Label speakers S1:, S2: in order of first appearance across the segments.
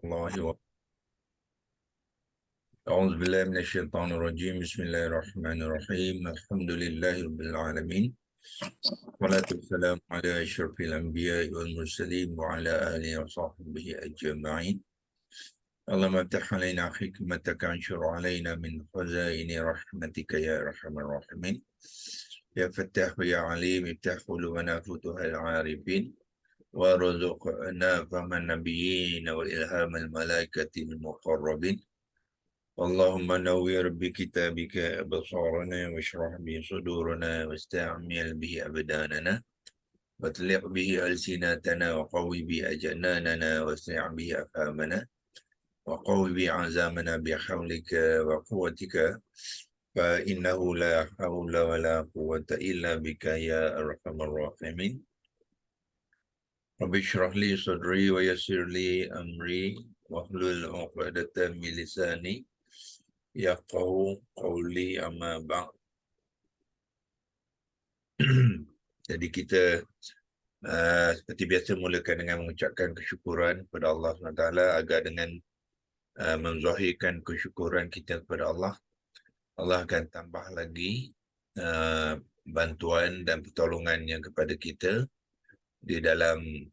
S1: الله أعوذ بالله من الشيطان الرجيم. بسم الله الرحمن الرحيم. الحمد لله رب العالمين، والصلاة والسلام على أشرف الأنبياء والمرسلين وعلى آله وصحبه أجمعين. اللهم افتح علينا حكمتك وانشر علينا من خزائن رحمتك يا أرحم الراحمين. يا فتاح يا عليم، افتح قلوبنا فتوح العارفين، وارزقنا فهم النبيين وإلهام الملائكة المقربين. اللهم نوّر بكتابك أبصارنا واشرح به صدورنا واستعمل به أبداننا واطلق به ألسنتنا وقوي به أجناننا واسع به أفهامنا وقوي به عزامنا بحولك وقوتك، فإنه لا حول ولا قوة إلا بك يا أرحم الراحمين. رب اشرح لي صدري ويسر لي أمري واحلل عقدة من لساني yafqahu qawli amma ba'd. Jadi kita seperti biasa mulakan dengan mengucapkan kesyukuran kepada Allah SWT, agar dengan menzahirkan kesyukuran kita kepada Allah, Allah akan tambah lagi bantuan dan pertolongannya kepada kita di dalam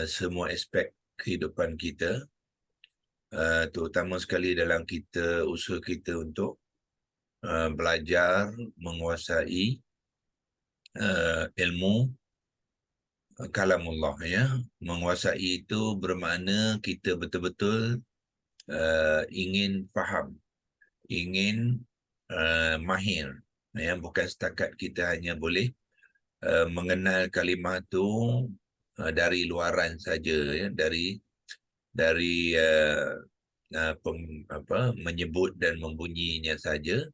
S1: semua aspek kehidupan kita, terutama sekali dalam usaha kita untuk belajar menguasai ilmu kalamullah, ya. Menguasai itu bermakna kita betul-betul ingin faham, ingin mahir, ya. Bukan setakat kita hanya boleh mengenal kalimah itu dari luaran saja, ya, dari menyebut dan membunyinya saja,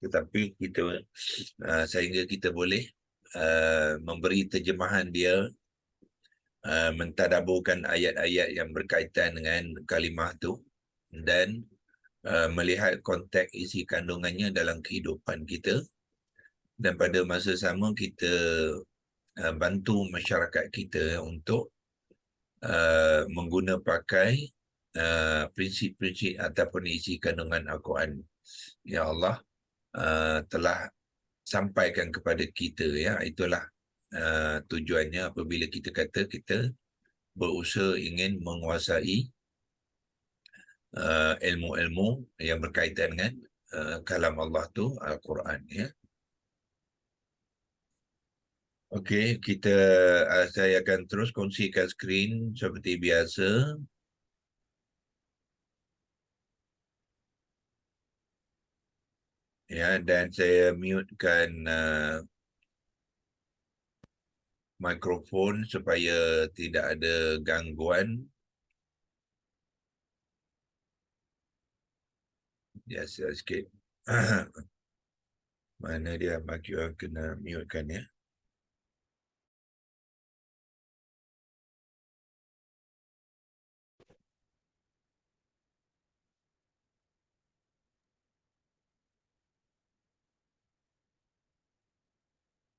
S1: tetapi kita sehingga kita boleh memberi terjemahan dia, mentadaburkan ayat-ayat yang berkaitan dengan kalimah itu, dan melihat konteks isi kandungannya dalam kehidupan kita, dan pada masa sama kita bantu masyarakat kita untuk mengguna pakai prinsip-prinsip ataupun isi kandungan Al-Quran. Ya Allah telah sampaikan kepada kita, ya. Itulah tujuannya apabila kita kata kita berusaha ingin menguasai ilmu-ilmu yang berkaitan dengan kalam Allah tu, Al-Quran, ya. Okey, saya akan terus kongsikan skrin seperti biasa. Ya, dan saya mutekan mikrofon supaya tidak ada gangguan. Biasa sikit. Mana dia bagi kena mutekan, ya.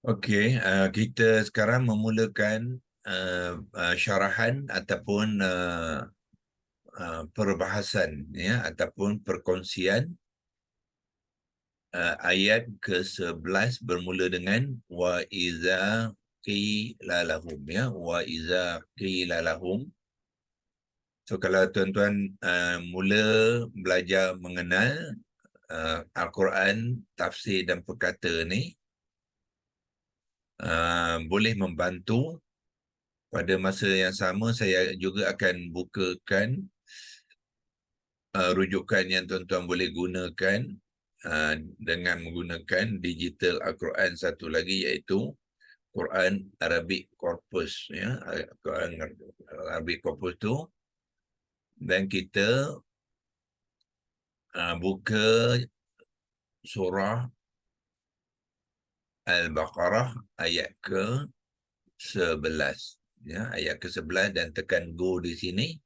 S1: Okey, kita sekarang memulakan syarahan ataupun perbahasan, ya, ataupun perkongsian ayat ke-11 bermula dengan wa iza qila lahum, ya, wa iza qila lahum. So kalau tuan-tuan mula belajar mengenal Al-Quran, tafsir dan perkata ni, boleh membantu. Pada masa yang sama saya juga akan bukakan rujukan yang tuan-tuan boleh gunakan dengan menggunakan digital Al-Quran satu lagi, iaitu Quran Arabic Corpus, ya. Quran Arabic Corpus tu, dan kita buka surah Al-Baqarah ayat ke-11, ya, ayat ke-11, dan tekan go di sini.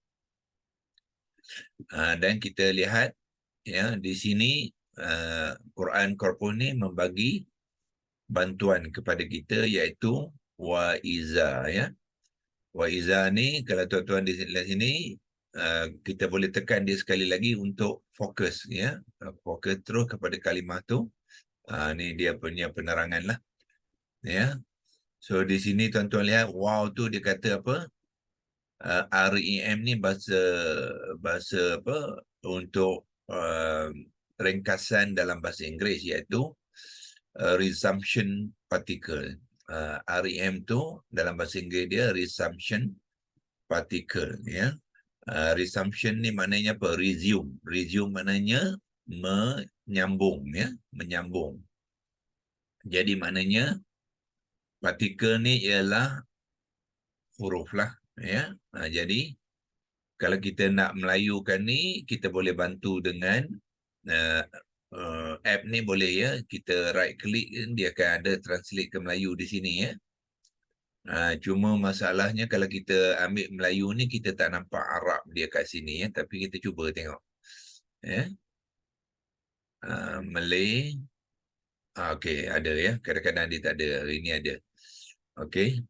S1: Dan kita lihat, ya, di sini Quran Corpus ni membagi bantuan kepada kita, iaitu wa iza, ya. Wa iza ni kalau tuan-tuan di sini kita boleh tekan dia sekali lagi untuk fokus, ya. Fokus terus kepada kalimah tu. Ni dia punya penerangan lah, ya. So di sini tuan-tuan lihat wow tu dia kata apa? REM ni bahasa bahasa apa untuk ringkasan dalam bahasa Inggeris, iaitu resumption particle. REM tu dalam bahasa Inggeris dia resumption particle, ya. Resumption ni maknanya apa? Resume. Resume maknanya menyambung, ya, menyambung. Jadi maknanya partikel ni ialah huruf lah, ya. Jadi kalau kita nak melayukan ni, kita boleh bantu dengan app ni, boleh, ya. Kita right click, dia akan ada translate ke Melayu di sini, ya. Cuma masalahnya kalau kita ambil Melayu ni, kita tak nampak Arab dia kat sini, ya. Tapi kita cuba tengok, ya. Malay. Okey, ada, ya. Kadang-kadang dia tak ada. Hari ni ada. Okey.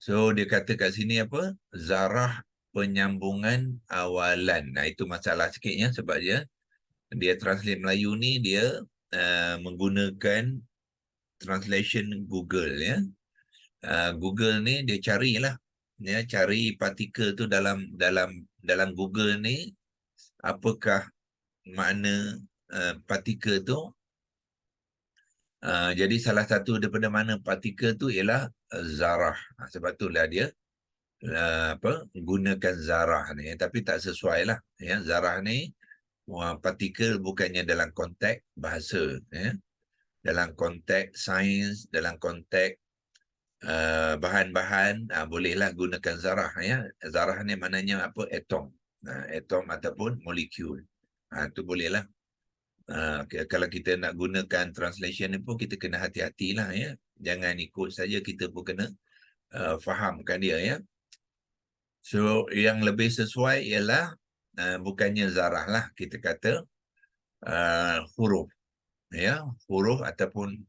S1: So dia kata kat sini apa? Zarah penyambungan awalan. Itu masalah sikit, ya, sebab dia translate Melayu ni dia menggunakan translation Google, ya. Google ni dia carilah, ya, cari partikel tu dalam Google ni, apakah makna partikel tu. Jadi salah satu daripada mana partikel tu ialah zarah. Sebab itulah dia gunakan zarah ni, tapi tak sesuai lah, ya. Zarah ni partikel bukannya dalam konteks bahasa, ya. Dalam konteks sains, dalam konteks bahan-bahan, bolehlah gunakan zarah, ya. Zarah ni maknanya apa? Atom. Atom ataupun molekul. Itu bolehlah. Kalau kita nak gunakan translation ni pun kita kena hati-hatilah, ya. Jangan ikut saja, kita pun kena fahamkan dia, ya. So yang lebih sesuai ialah bukannya zarah lah, kita kata huruf, ya. Huruf ataupun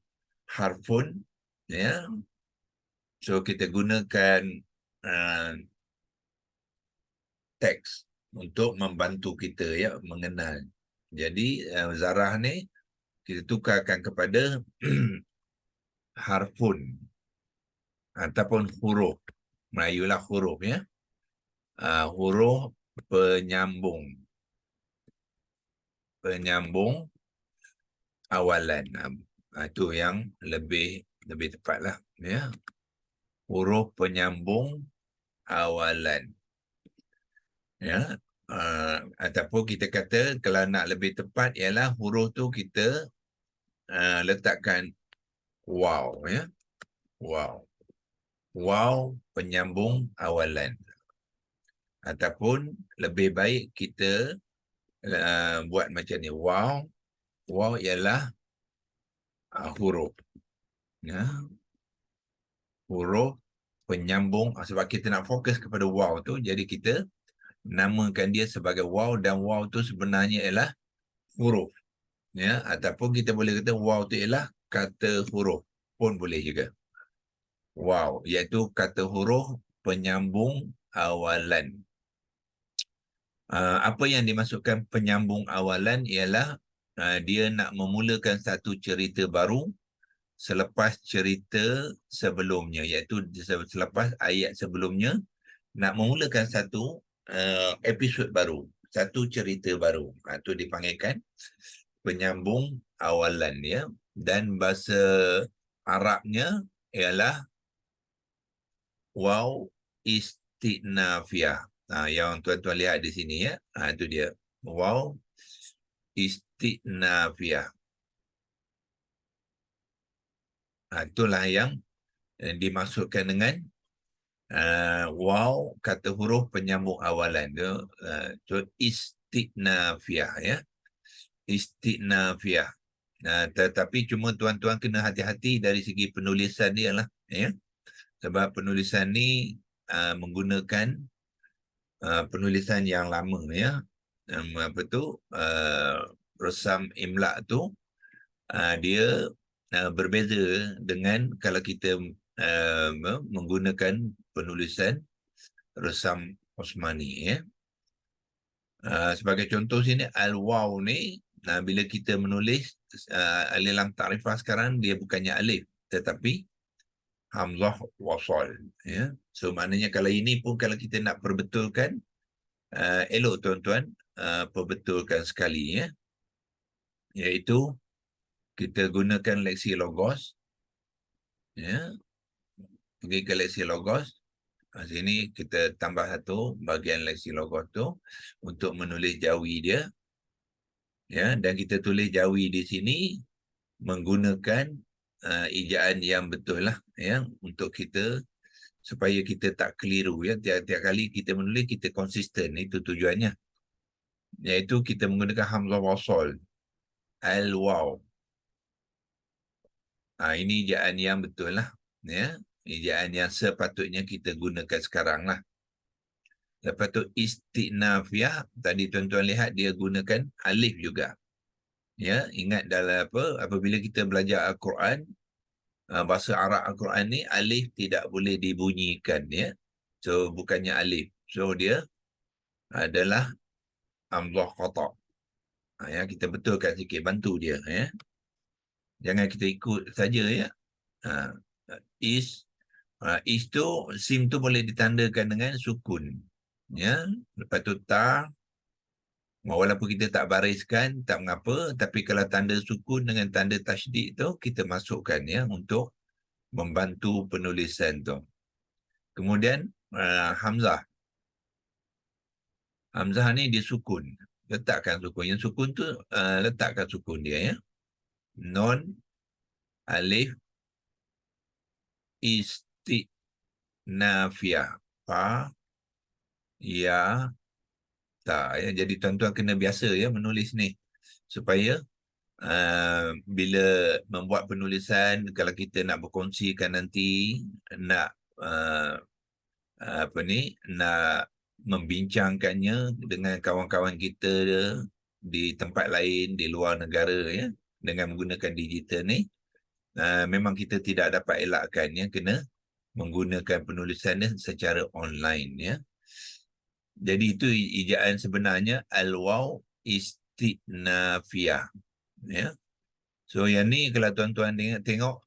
S1: harfun, ya. So kita gunakan teks untuk membantu kita, ya, mengenal. Jadi zarah ni kita tukarkan kepada harfun ataupun huruf. Melayu lah huruf, ya. Huruf penyambung awalan. Itu yang lebih tepat lah, ya. Huruf penyambung awalan, ya. Ataupun kita kata kalau nak lebih tepat ialah huruf tu kita letakkan wow, ya. Wow penyambung awalan. Ataupun lebih baik kita buat macam ni. Wow ialah huruf, ya. Huruf penyambung, sebab kita nak fokus kepada wow tu, jadi kita namakan dia sebagai wow, dan wow tu sebenarnya ialah huruf, ya. Ataupun kita boleh kata wow tu ialah kata huruf pun boleh juga. Wow iaitu kata huruf penyambung awalan. Apa yang dimaksudkan penyambung awalan ialah dia nak memulakan satu cerita baru selepas cerita sebelumnya, iaitu selepas ayat sebelumnya, nak memulakan satu episod baru, satu cerita baru. Itu dipanggilkan penyambung awalan, ya. Dan bahasa Arabnya ialah waw istinafiyah. Yang tuan-tuan lihat di sini, ya. Itu dia. Waw istinafiyah. Itulah yang dimaksudkan dengan waw kata huruf penyambung awalan. Itu istinafiyah, ya. Istinafiyah. Tetapi cuma tuan-tuan kena hati-hati dari segi penulisan dia lah, ya. Sebab penulisan ni menggunakan penulisan yang lama, ya. Apa tu? Resam imla tu dia berbeza dengan kalau kita menggunakan penulisan resam Osmani, ya. Sebagai contoh sini, al-waw ni, bila kita menulis dalam ta'rifah sekarang, dia bukannya alif, tetapi hamzah wasal. Ya. So, maknanya kalau ini pun kalau kita nak perbetulkan, elok tuan-tuan, perbetulkan sekali. Ya. Iaitu, kita gunakan leksi logos. Ya. Pergi ke leksi logos. Sini kita tambah satu bahagian leksi logos tu untuk menulis jawi dia. Ya, dan kita tulis jawi di sini menggunakan ejaan yang betul lah, ya, untuk kita supaya kita tak keliru, ya. Tiap-tiap kali kita menulis kita konsisten, itu tujuannya, iaitu kita menggunakan hamzah wasal, al-waw. Ini ejaan yang betul lah, ya, ejaan yang sepatutnya kita gunakan sekarang lah. Lepas tu istinafiyah, tadi tuan-tuan lihat dia gunakan alif juga. Ya, ingat dalam apabila kita belajar Al-Quran, bahasa Arab Al-Quran ni, alif tidak boleh dibunyikan, ya. So, bukannya alif. So, dia adalah hamzah qata'. Ya, kita betulkan sikit, bantu dia, ya. Jangan kita ikut saja, ya. Is tu, sim tu boleh ditandakan dengan sukun. Ya, lepas tu ta, walaupun kita tak bariskan, tak mengapa, tapi kalau tanda sukun dengan tanda tasydid tu, kita masukkan, ya, untuk membantu penulisan tu. Kemudian hamzah. Hamzah ni dia sukun. Letakkan sukun. Yang sukun tu letakkan sukun dia, ya. Non, alif, istinafiyah. Pa, ya, ta. Ya. Jadi tuan-tuan kena biasa, ya, menulis ni. Supaya bila membuat penulisan, kalau kita nak berkongsikan nanti, nak nak membincangkannya dengan kawan-kawan kita di tempat lain, di luar negara, ya, dengan menggunakan digital ni, memang kita tidak dapat elakkan, ya, kena menggunakan penulisan secara online, ya. Jadi itu ejaan sebenarnya al-waw istinafiyah, ya. So yang ni kalau tuan-tuan tengok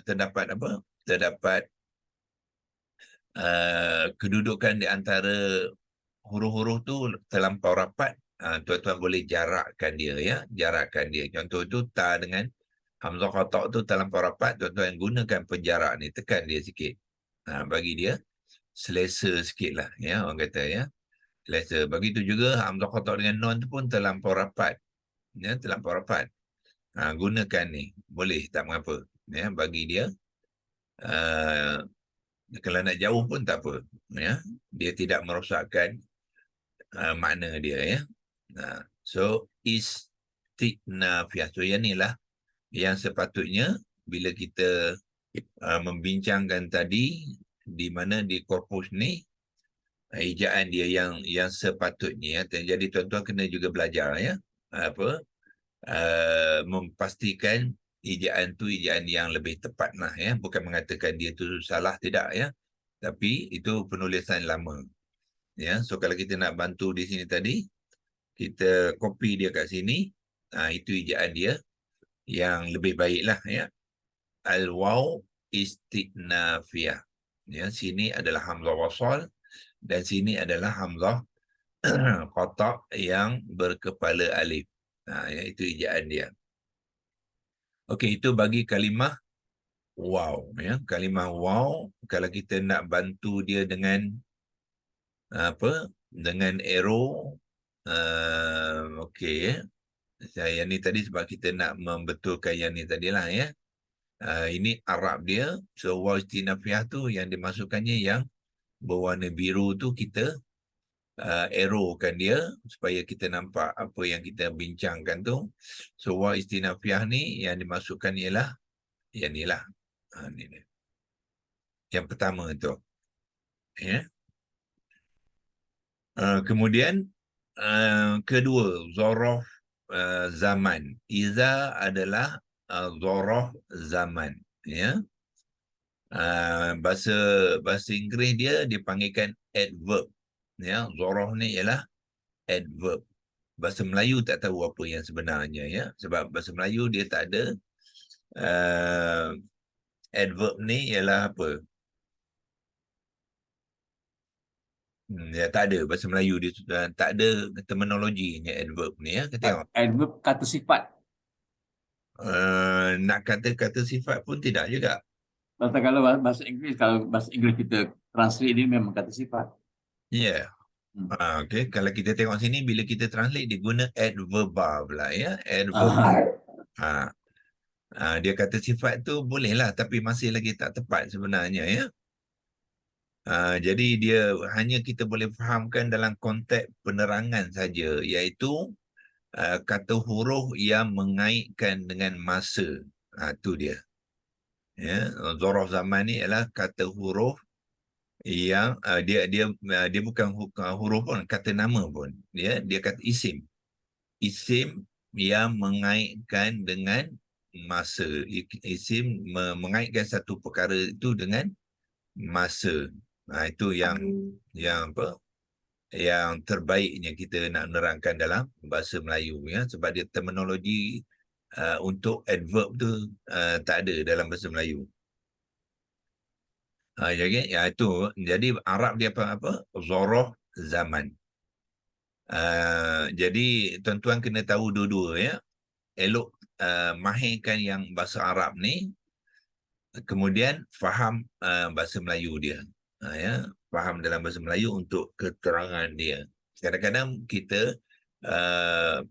S1: terdapat apa? Terdapat kedudukan di antara huruf-huruf tu terlampau rapat, tuan-tuan boleh jarakkan dia, ya. Jarakkan dia. Contoh tu ta dengan hamzah qata' tu terlampau rapat, tuan-tuan gunakan penjarak ni, tekan dia sikit. Bagi dia selesa sikit lah, ya, orang kata, ya. Selesa. Begitu juga hamzah qata' dengan non tu pun terlampau rapat. Ya, terlampau rapat. Gunakan ni. Boleh, tak mengapa. Ya, bagi dia kalau nak jauh pun tak apa, ya. Dia tidak merosakkan makna dia, ya. So istinafiyah. So yang inilah yang sepatutnya bila kita membincangkan tadi, di mana di korpus ni ejaan dia yang sepatutnya, ya. Jadi tuan-tuan kena juga belajar, ya, memastikan ejaan tu ejaan yang lebih tepat lah, ya. Bukan mengatakan dia tu salah, tidak, ya. Tapi itu penulisan lama, ya. So kalau kita nak bantu di sini tadi, kita copy dia kat sini, itu ejaan dia yang lebih baik lah, ya. Al-waw istinafiyah. Ya, sini adalah hamzah wasal dan sini adalah hamzah qata' yang berkepala alif. Ya, itu ejaan dia. Okey, itu bagi kalimah waw, ya. Kalimah waw, kalau kita nak bantu dia dengan dengan arrow, okey, ya. Yang ni tadi sebab kita nak membetulkan yang ni tadilah, ya. Ini Arab dia. So waw istinafiyah tu yang dimasukkannya yang berwarna biru tu, kita arrowkan dia supaya kita nampak apa yang kita bincangkan tu. So waw istinafiyah ni yang dimasukkan ialah yang ni lah. Ni dia. Yang pertama tu, ya. Kemudian kedua, zorof zaman. Iza adalah zorof zaman, ya. Bahasa Inggeris dia dipanggilkan adverb, ya. Zorof ni ialah adverb. Bahasa Melayu tak tahu apa yang sebenarnya, ya. Sebab bahasa Melayu dia tak ada adverb ni ialah apa? Ya, tak ada. Bahasa Melayu dia tak ada terminologinya adverb ni, ya. Kita tengok.
S2: Adverb kata sifat.
S1: Nak kata sifat pun tidak juga.
S2: Pasal kalau bahasa Inggeris kita translate dia memang kata sifat.
S1: Ya. Yeah. Okay. Kalau kita tengok sini, bila kita translate, dia guna adverba pula, ya. Adverba. Dia kata sifat tu bolehlah, tapi masih lagi tak tepat sebenarnya, ya. Jadi dia hanya kita boleh fahamkan dalam konteks penerangan saja, iaitu kata huruf yang mengaitkan dengan masa. Itu dia. Ya, zorof zaman ni ialah kata huruf yang dia bukan huruf pun, kata nama pun. Dia kata isim. Isim yang mengaitkan dengan masa. Isim mengaitkan satu perkara itu dengan masa. Itu yang apa? Yang terbaiknya kita nak menerangkan dalam bahasa Melayu, ya, sebab dia terminologi untuk adverb tu tak ada dalam bahasa Melayu. Jadi Arab dia apa? Zorof zaman. Jadi tuan-tuan kena tahu dua-dua, ya. Elok mahirkan yang bahasa Arab ni, kemudian faham bahasa Melayu dia. Ya, faham dalam bahasa Melayu untuk keterangan dia. Kadang-kadang kita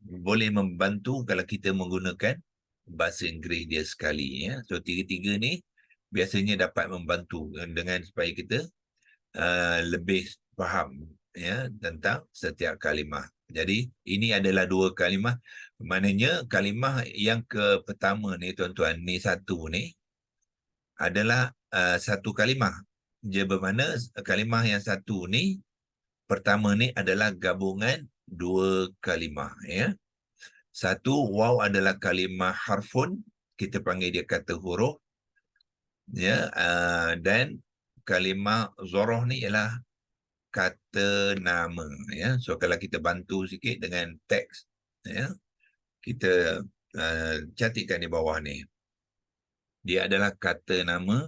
S1: boleh membantu kalau kita menggunakan bahasa Inggeris dia sekali, ya. So tiga-tiga ni biasanya dapat membantu dengan supaya kita lebih faham, ya, tentang setiap kalimah. Jadi ini adalah dua kalimah. Maknanya kalimah yang pertama ni, tuan-tuan, ni satu ni adalah satu kalimah. Dia bermakna kalimah yang satu ni, pertama ni adalah gabungan dua kalimah, ya. Satu, waw adalah kalimah harfun, kita panggil dia kata huruf, ya. Dan kalimah zoroh ni ialah kata nama, ya. So kalau kita bantu sikit dengan teks, ya, kita catatkan di bawah ni. Dia adalah kata nama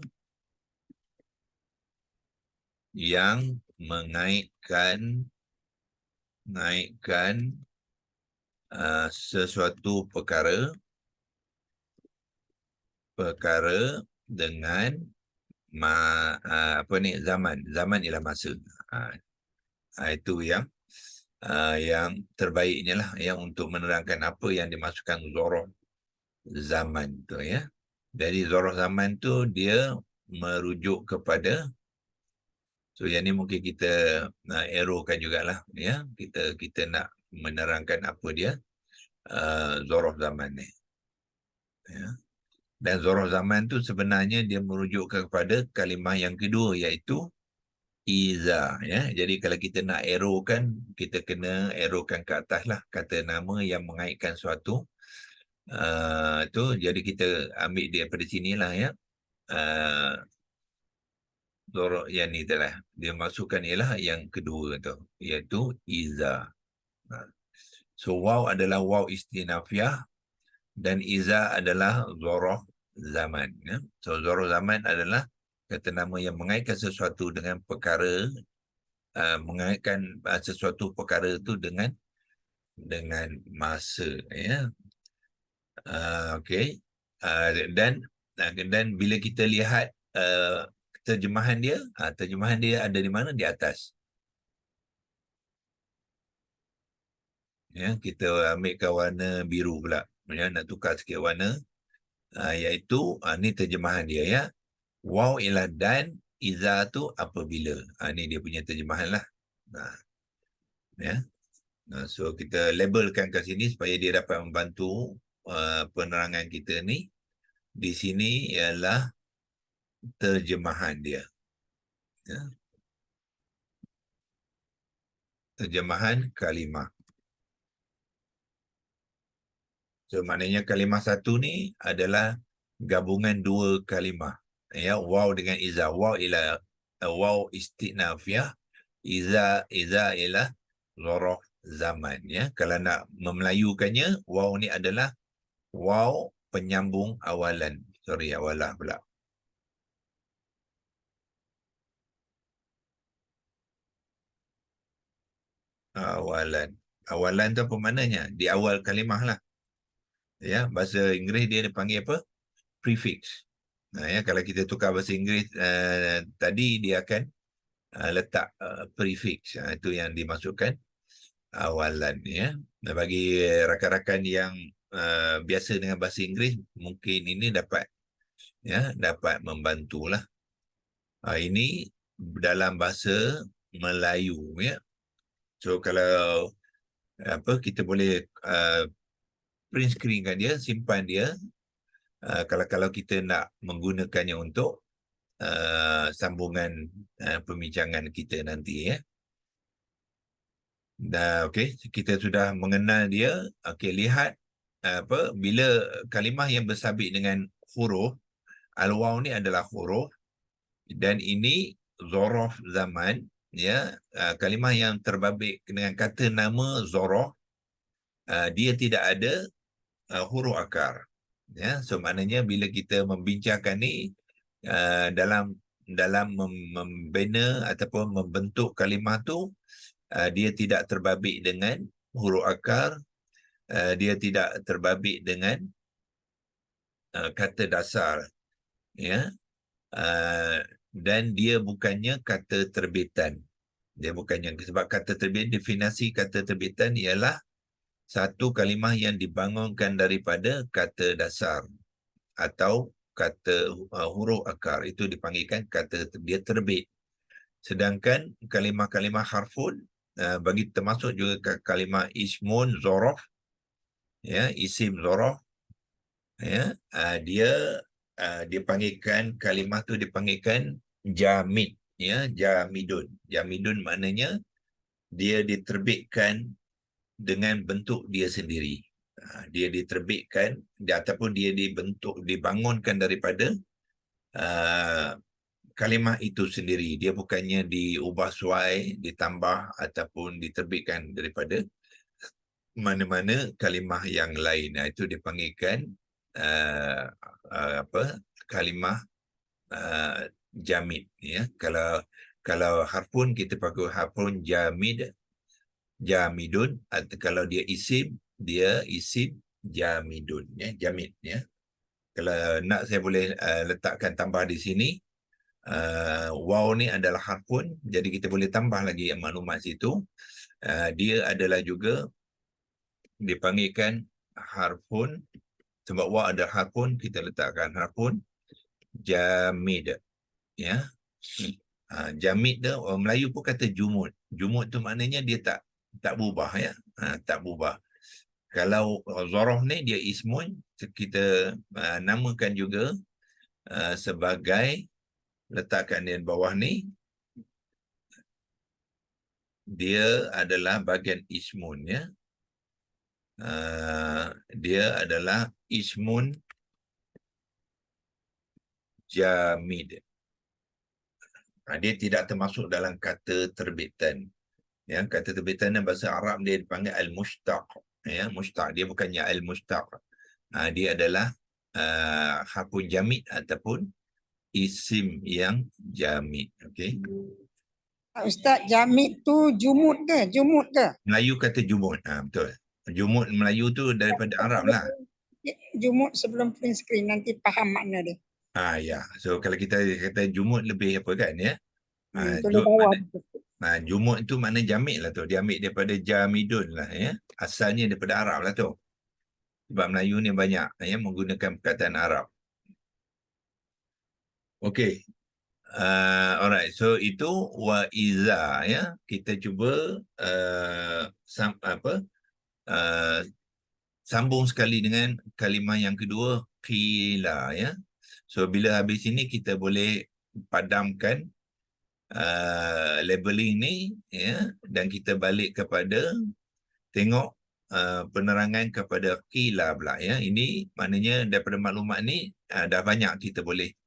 S1: yang mengaitkan sesuatu perkara dengan zaman ialah masa. Itu yang terbaiknya lah, yang untuk menerangkan apa yang dimasukkan zorof zaman tu, ya. Jadi zorof zaman tu dia merujuk kepada, so yang ni mungkin kita arrowkan jugalah, ya. Kita nak menerangkan apa dia zorof zaman ni, ya. Dan zorof zaman tu sebenarnya dia merujuk kepada kalimah yang kedua, iaitu iza, ya. Jadi kalau kita nak arrowkan, kita kena arrowkan ke atas lah, kata nama yang mengaitkan suatu tu. Jadi kita ambil dia daripada sinilah, ya. Zorof yang ni telah dia masukkan ialah yang kedua tu, iaitu iza. So waw adalah waw istinafiah dan iza adalah zorof zaman, ya. So zorof zaman adalah kata nama yang mengaitkan sesuatu dengan perkara, mengaitkan sesuatu perkara itu dengan masa, ya. Okey. Dan bila kita lihat terjemahan dia ada di mana? Di atas. Ya, kita ambilkan warna biru pula. Ya, nak tukar sikit warna. Iaitu ni terjemahan dia, ya. Waw ialah dan, iza tu apabila. Ni dia punya terjemahan lah. Ya. So kita labelkan kat sini supaya dia dapat membantu penerangan kita ni. Di sini ialah terjemahan dia, ya. Terjemahan kalimah. So maknanya kalimah satu ni adalah gabungan dua kalimah, ya. Waw dengan iza. Waw ialah waw istinafiah, iza ialah zorof zaman, ya. Kalau nak memelayukannya, waw ni adalah waw penyambung awalan. Sorry, awalah pula. Awalan. Awalan tu apa maknanya? Di awal kalimah lah. Ya, bahasa Inggeris dia panggil apa? Prefix. Ya, kalau kita tukar bahasa Inggeris tadi dia akan letak prefix. Itu yang dimasukkan awalan, ya. Dan bagi rakan-rakan yang biasa dengan bahasa Inggeris, mungkin ini dapat membantulah. Ini dalam bahasa Melayu, ya. So kalau kita boleh print screenkan dia, simpan dia. Kalau kita nak menggunakannya untuk sambungan pembincangan kita nanti, ya. Dah, okey, kita sudah mengenal dia. Okey, lihat bila kalimah yang bersabit dengan huruf, al-waw ni adalah huruf, dan ini zorof zaman, ya. Kalimah yang terbabit dengan kata nama zorof, dia tidak ada huruf akar, ya. So maknanya bila kita membincangkan ni dalam membina ataupun membentuk kalimah tu, dia tidak terbabit dengan huruf akar, dia tidak terbabit dengan kata dasar, ya. Dan dia bukannya kata terbitan. Dia bukannya, sebab kata terbitan, definisi kata terbitan ialah satu kalimah yang dibangunkan daripada kata dasar atau kata huruf akar. Itu dipanggilkan kata dia terbit. Sedangkan kalimah-kalimah harfun, bagi termasuk juga kalimah ismun zorof, ya, isim zorof, ya, dia panggilkan kalimah tu dipanggilkan jamid, ya, jamidun. Jamidun maknanya dia diterbitkan dengan bentuk dia sendiri. Dia diterbitkan ataupun dia dibangunkan daripada kalimah itu sendiri. Dia bukannya diubah suai, ditambah ataupun diterbitkan daripada mana-mana kalimah yang lain. Itu dipanggilkan kalimah jamid, ya. Kalau harfun, kita pakai harfun jamidun, atau kalau dia isim jamidun, ya, jamid, ya. Kalau nak, saya boleh letakkan tambah di sini. Waw ni adalah harfun, jadi kita boleh tambah lagi maklumat situ. Dia adalah juga dipanggilkan harfun, sebab waw ada harfun, kita letakkan harfun jamid, ya. Jamid tu orang Melayu pun kata jumud. Jumud tu maknanya dia tak berubah, ya. Tak berubah. Kalau zorof ni dia ismun, kita namakan juga sebagai, letakkan di bawah ni, dia adalah bahagian ismun, ya. Dia adalah ismun jamid. Dia tidak termasuk dalam kata terbitan. Ya, kata terbitan dalam bahasa Arab dia dipanggil al-mushtaq. Ya, mushtaq. Dia bukannya al-mushtaq. Dia adalah harfun jamid ataupun isim yang jamid. Okey.
S3: Ustaz, jamid tu jumud ke? Jumud ke?
S1: Melayu kata jumud. Betul. Jumud Melayu tu daripada Arab lah.
S3: Jumud sebelum print screen, nanti faham makna dia.
S1: Ya. So kalau kita kata jumud lebih apa kan, ya.
S3: Tulis bawah.
S1: Jumud itu makna jamid lah tu. Dia ambil daripada jamidun lah, ya. Asalnya daripada Arab lah tu. Sebab Melayu ni banyak, ya, menggunakan perkataan Arab. Okey. Alright. So itu wa iza, ya. Kita cuba sambung sekali dengan kalimah yang kedua, qila, ya. So bila habis ini kita boleh padamkan labeling ni, ya, dan kita balik kepada tengok penerangan kepada qila pula, ya. Ini maknanya daripada maklumat ni dah banyak kita boleh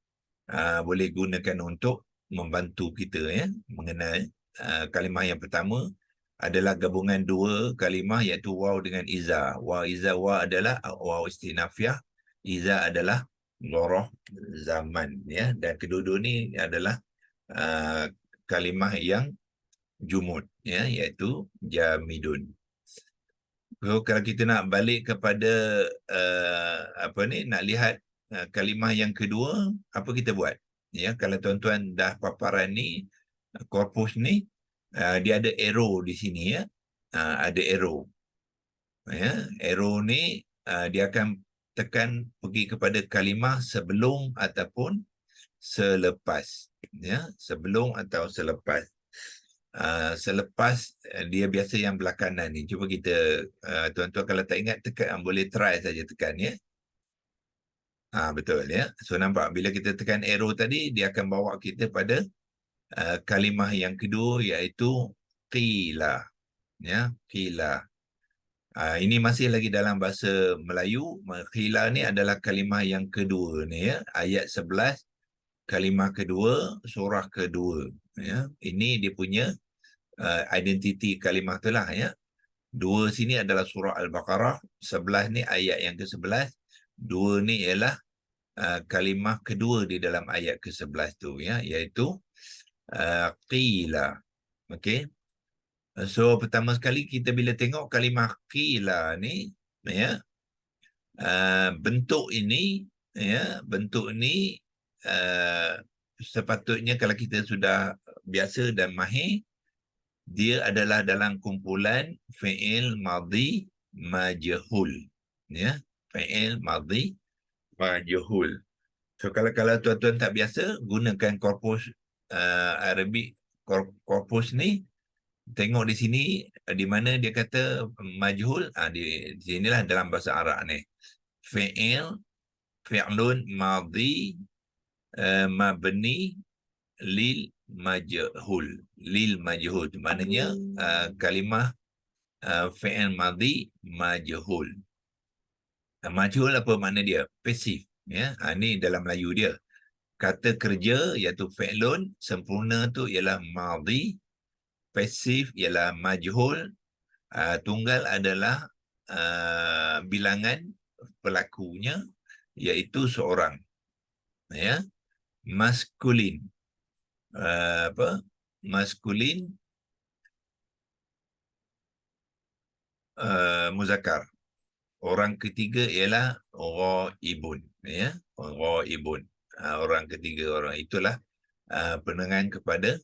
S1: gunakan untuk membantu kita, ya, mengenal kalimah yang pertama, adalah gabungan dua kalimah iaitu waw dengan iza. Waw iza, waw adalah waw istinafiah, iza adalah loroh zaman, ya. Dan kedua-dua ni adalah kalimah yang jumud, ya, iaitu jamidun. So, kalau kita nak balik kepada nak lihat kalimah yang kedua, apa kita buat? Ya, kalau tuan-tuan dah paparan ni, korpus ni, dia ada arrow di sini, ya. Ada arrow. Ya, arrow ni dia akan tekan pergi kepada kalimah sebelum ataupun selepas, ya, sebelum atau selepas. Selepas dia biasa yang belakangan ni. Cuba kita tuan-tuan kalau tak ingat tekan, boleh try saja tekan, ya. Betul, ya. So nampak bila kita tekan arrow tadi, dia akan bawa kita pada kalimah yang kedua iaitu qila, ya, qila. Ini masih lagi dalam bahasa Melayu. Qila ni adalah kalimah yang kedua ni, ya. Ayat 11, kalimah kedua, surah kedua, ya. Ini dia punya identiti kalimah tu lah, ya. Dua sini adalah surah Al-Baqarah, 11 ni ayat yang ke-11, dua ni ialah kalimah kedua di dalam ayat ke-11 tu, ya, iaitu qila. Okey. So pertama sekali kita bila tengok kalimah qila ni, ya, bentuk ini, ya, bentuk ni sepatutnya kalau kita sudah biasa dan mahir, dia adalah dalam kumpulan fi'il madhi majhul, ya, fi'il madhi majhul. So kalau tuan-tuan tak biasa gunakan korpus Arabic, korpus ni, tengok di sini di mana dia kata majhul, di sinilah dalam bahasa Arab ni. Fi'lun madhi mabni lil majhul. Lil majhul maknanya kalimah fi'il madhi majhul. Majhul apa makna dia? Pasif, ya. Ini dalam Melayu dia. Kata kerja iaitu fi'lun, sempurna tu ialah madhi, pasif ialah majhul, tunggal adalah bilangan pelakunya iaitu seorang, ya. Maskulin, maskulin muzakkar. Orang ketiga ialah ghaibun, ya, ghaibun. Orang ketiga, orang itulah penengan kepada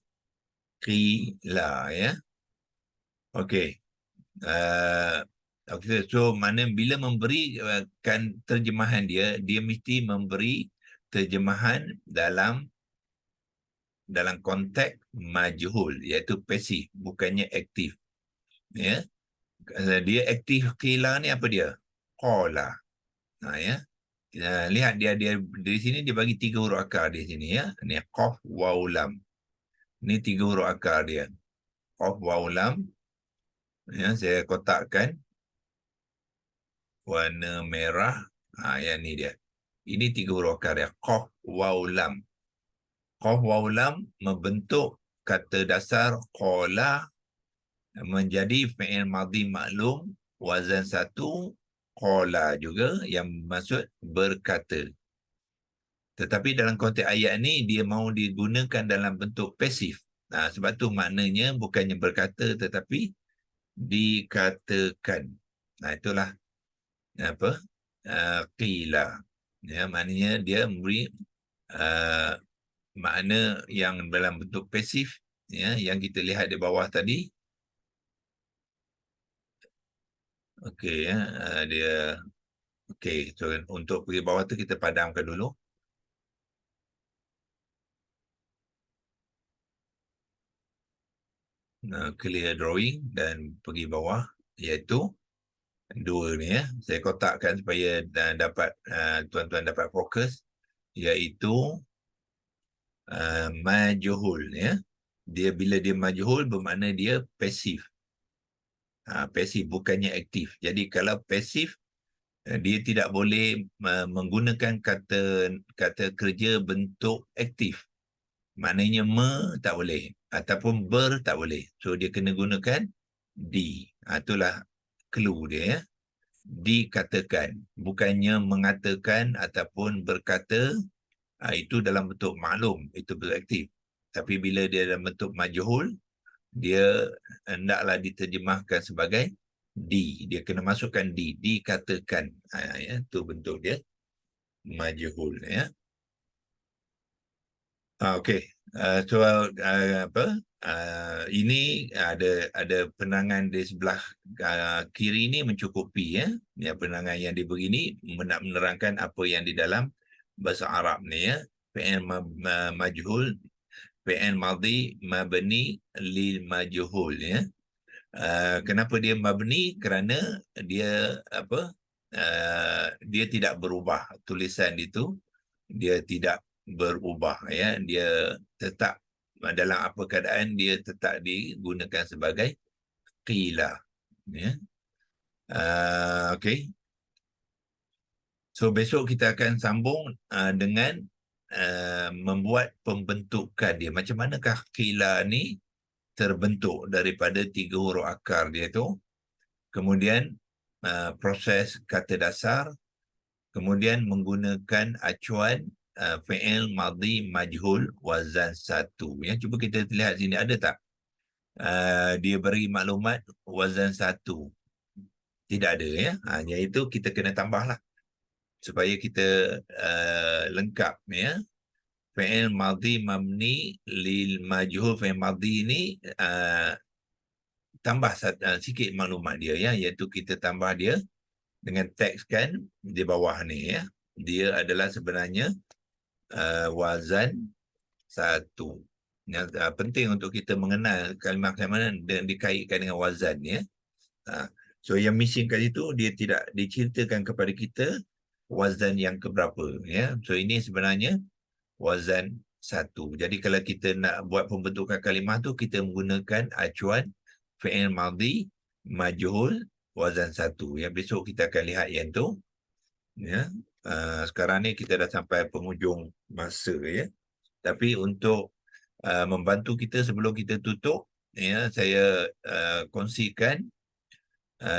S1: qila, ya. Okey. Okay, so mana bila memberikan terjemahan dia mesti memberi terjemahan dalam konteks majhul, iaitu pasif, bukannya aktif, ya. Dia aktif qila ni apa dia? Qala. Ya. Lihat dia di sini dia bagi 3 huruf akar di sini, ya. Ni qaf waw lam. Ni 3 huruf akar dia. Qaf waw lam. Ya, saya kotakkan warna merah. Yang ni dia. Ini 3 huruf akar dia. Qaf waw lam. Qaf waw lam membentuk kata dasar qala menjadi fi'il madhi maklum, wazan 1, qala juga yang maksud berkata. Tetapi dalam konteks ayat ni dia mahu digunakan dalam bentuk pasif. Sebab tu maknanya bukannya berkata tetapi dikatakan. Itulah apa? Qila. Ya, maknanya dia memberi makna yang dalam bentuk pasif, ya, yang kita lihat di bawah tadi. Okey, ya, dia okey. So untuk pergi bawah tu kita padamkan dulu. Clear drawing dan pergi bawah, iaitu dua ni, ya. Saya kotakkan supaya dapat tuan-tuan dapat fokus, iaitu majhul, ya. Dia bila dia majhul bermakna dia pasif. Pasif bukannya aktif. Jadi kalau pasif, dia tidak boleh menggunakan kata kerja bentuk aktif. Maknanya tak boleh ataupun tak boleh. So dia kena gunakan di. Itulah clue dia ya. Dikatakan, bukannya mengatakan ataupun berkata, itu dalam bentuk maklum, itu beraktif. Tapi bila dia dalam bentuk majhul, dia hendaklah diterjemahkan sebagai di. Dia kena masukkan di, dikatakan. Ya, itu bentuk dia majhul ya. Okey. Soal ini ada penangan di sebelah kiri ini mencukupi ya. Ya, penangan yang diberi ini menerangkan apa yang di dalam bahasa Arab ni ya. Fi'il majhul, fi'il madhi mabni lil majhul ya. Kenapa dia mabni? Kerana dia dia tidak berubah. Tulisan itu dia tidak berubah ya, dia tetap dalam apa keadaan dia tetap digunakan sebagai qila ya. Okey, so besok kita akan sambung dengan membuat pembentukan dia. Macam manakah qila ni terbentuk daripada 3 huruf akar dia tu, kemudian proses kata dasar, kemudian menggunakan acuan fi'il madhi majhul wazan 1 ya. Cuba kita lihat sini, ada tak dia beri maklumat wazan 1? Tidak ada ya. Iaitu kita kena tambahlah supaya kita lengkap ya. Fi'il madhi mabni lil majhul, fi'il madhi ni tambah sikit maklumat dia ya, iaitu kita tambah dia dengan teks kan di bawah ni ya. Dia adalah sebenarnya wazan 1. Yang penting untuk kita mengenal kalimah-kalimah dan dikaitkan dengan wazan ya. So yang missing kat situ, dia tidak diceritakan kepada kita wazan yang keberapa ya. So ini sebenarnya wazan 1. Jadi kalau kita nak buat pembentukan kalimah tu, kita menggunakan acuan fi'il madhi majhul wazan 1 ya. Besok kita akan lihat yang tu ya. Sekarang ni kita dah sampai penghujung masa ya. Tapi untuk membantu kita sebelum kita tutup ya, saya kongsikan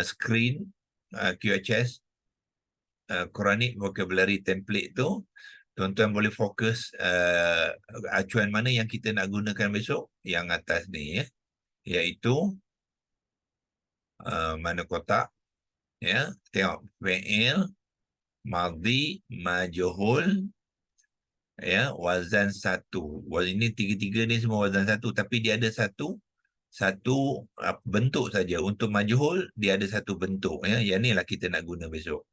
S1: skrin QHS Quranic Vocabulary Template tu. Tuan-tuan boleh fokus acuan mana yang kita nak gunakan besok, yang atas ni ya, iaitu mana kotak ya, tengok fi'il madhi majhul ya, wazan 1. Ini tiga-tiga ni semua wazan 1, tapi dia ada satu bentuk saja. Untuk majhul dia ada satu bentuk ya. Yang ni lah kita nak guna besok.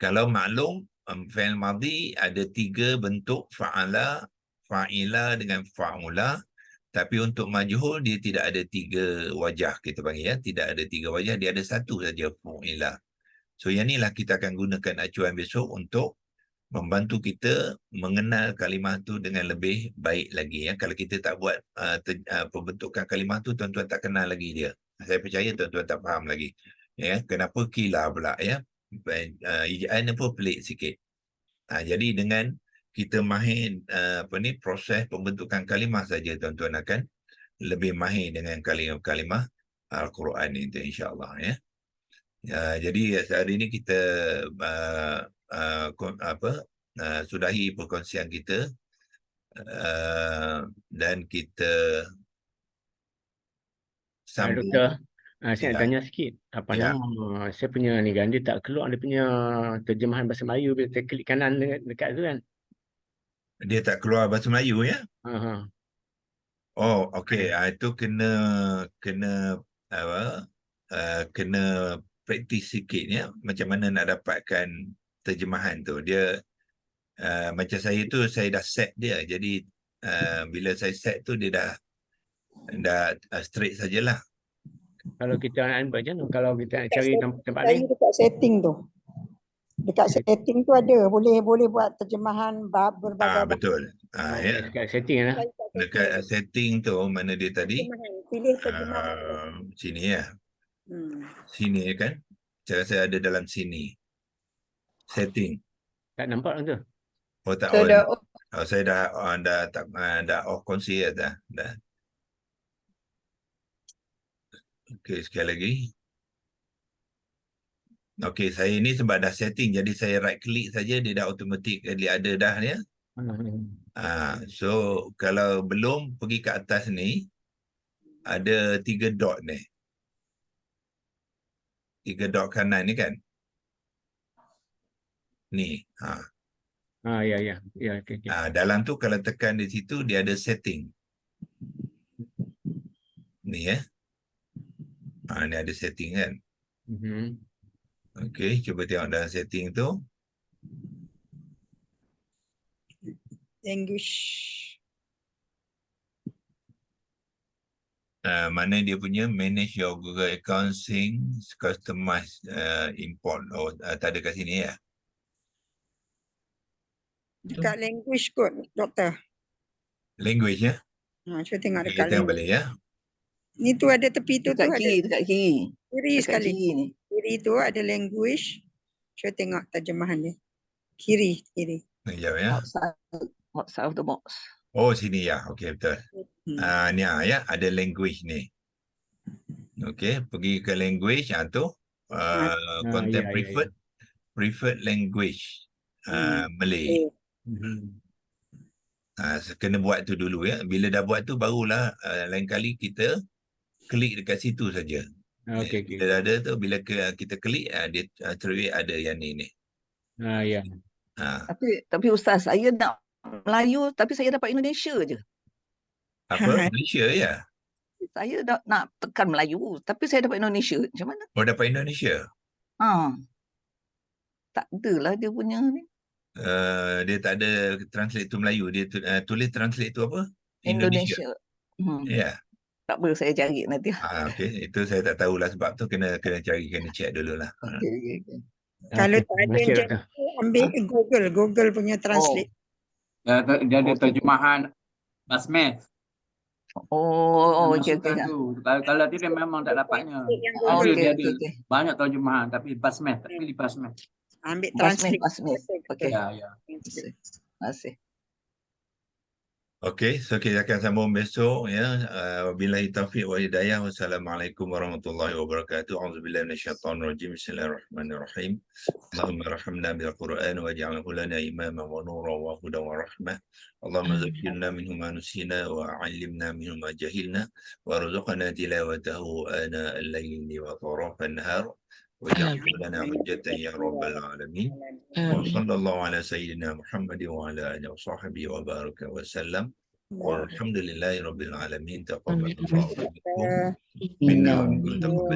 S1: Kalau maklum fi'il madhi ada 3 bentuk, fa'ala, fa'ila dengan fa'ula. Tapi untuk majhul dia tidak ada 3 wajah, kita panggil ya. Tidak ada 3 wajah, dia ada satu saja, fa'ila. So yang ni lah kita akan gunakan acuan besok untuk membantu kita mengenal kalimah tu dengan lebih baik lagi ya. Kalau kita tak buat pembentukan kalimah tu, tuan-tuan tak kenal lagi dia. Saya percaya tuan-tuan tak faham lagi ya. Kenapa kila pula ya? Ijaan pun pelik sikit. Jadi dengan kita mahir proses pembentukan kalimah saja, tuan-tuan akan lebih mahir dengan kalimah Al-Quran itu, insya-Allah ya. Jadi hari ini kita sudahi perkongsian kita dan kita sambung.
S4: Doktor, saya nak
S1: Ya.
S4: tanya sikit. Apa
S1: Ya.
S4: nama, saya punya ni kan, dia tak keluar dia punya terjemahan bahasa Melayu bila saya klik kanan dekat tu kan.
S1: Dia tak keluar bahasa Melayu ya?
S4: Ha.
S1: Oh, okey. Itu kena praktis sikit ya. Macam mana nak dapatkan terjemahan tu. Dia macam saya tu, saya dah set dia. Jadi bila saya set tu, dia dah straight sajalah.
S4: Kalau kita nak buat macam mana? Kalau kita nak cari tempat
S3: Saya
S4: lain.
S3: dekat setting tu. Dekat setting tu ada, boleh buat terjemahan bab berbagai bab.
S1: Betul. Ya.
S4: Dekat setting lah.
S1: Dekat setting tu, mana dia tadi?
S3: Terjemahan, pilih terjemahan.
S1: Sini ya. Sini kan? Saya rasa ada dalam sini. Setting.
S4: Tak nampak tu.
S1: Oh tak
S3: Saya
S1: on.
S3: dah
S1: Saya dah off kongsi dah. Okey, sekali lagi. Okey, saya ni sebab dah setting, jadi saya right click saja, dia dah automatic dia ada dah ya. So kalau belum pergi ke atas ni, ada 3 dot ni. 3 dot kanan ni kan? Ni.
S4: Ya. Okey.
S1: Dalam tu kalau tekan di situ, dia ada setting. Ni ya. Ni ada setting kan? Okey, cuba tengok dalam setting tu.
S3: Language.
S1: Mana dia punya manage your Google account, sync, customize, import. Tak ada kat sini ya?
S3: Dekat language kot, doktor.
S1: Language ya?
S3: Cuba tengok
S1: Okay,
S3: dekat
S1: kita
S3: language.
S1: balik ya.
S3: Ni tu ada tepi tu
S5: Dekat
S3: ada
S5: kiri, dekat kiri.
S3: kiri
S5: Dekat
S3: sekali.
S5: kiri ni.
S3: Kiri tu ada language. Cuba tengok terjemahan dia. Kiri.
S1: Sekejap ya.
S5: Outside of the box.
S1: Oh, sini ya. Okey, betul. Ni ya, ada language ni. Okey, pergi ke language tu. Content preferred language. Malay. Kena buat tu dulu ya. Bila dah buat tu barulah lain kali kita klik dekat situ saja.
S4: Okey.
S1: Bila dah ada tu, bila kita klik dia terus ada yang ni.
S4: Ya.
S5: Tapi Ustaz, saya nak Melayu tapi saya dapat Indonesia je.
S1: Apa? Malaysia ya?
S5: Saya nak tekan Melayu tapi saya dapat Indonesia. Macam mana?
S1: Oh, dapat Indonesia?
S5: Tak adalah dia punya ni.
S1: Dia tak ada translate tu Melayu. Dia tulis translate tu apa?
S5: Indonesia.
S1: Ya.
S5: Tak apa, saya cari nanti.
S1: Okey, itu saya tak tahulah sebab tu kena cari, kena check dululah.
S5: Okay.
S3: Kalau tak ada macam tu, ambil Google punya translate.
S2: Dia ada terjemahan Basmeh.
S5: Okey.
S2: Kalau dia memang tak dapatnya. Dia ada banyak terjemahan tapi Basmeh, tak pilih Basmeh.
S3: Ambil translate.
S5: Basmeh. Okey.
S2: Ya.
S5: Terima kasih.
S1: Okey, so kita akan sambung besok ya. Wabillahi taufiq wa hidayah. Wassalamualaikum warahmatullahi wabarakatuh. A'udzubillahi minasyaitonir rajim. Bismillahirrahmanirrahim. Allahumma arhamna bil Qur'an waj'alhu lana imaman wa nuran wa hudan wa rahmah. Allahumma zakkirna minhu ma nusina wa 'allimna minhu ma jahilna warzuqna tilawatahu ana al-laili wa atrafa an-nahar. وجعل لنا حجة يا رب العالمين وصلى الله على سيدنا محمد وعلى آله وصحبه وبارك وسلم والحمد لله رب العالمين تقبل الله منكم منا ومنكم تقبل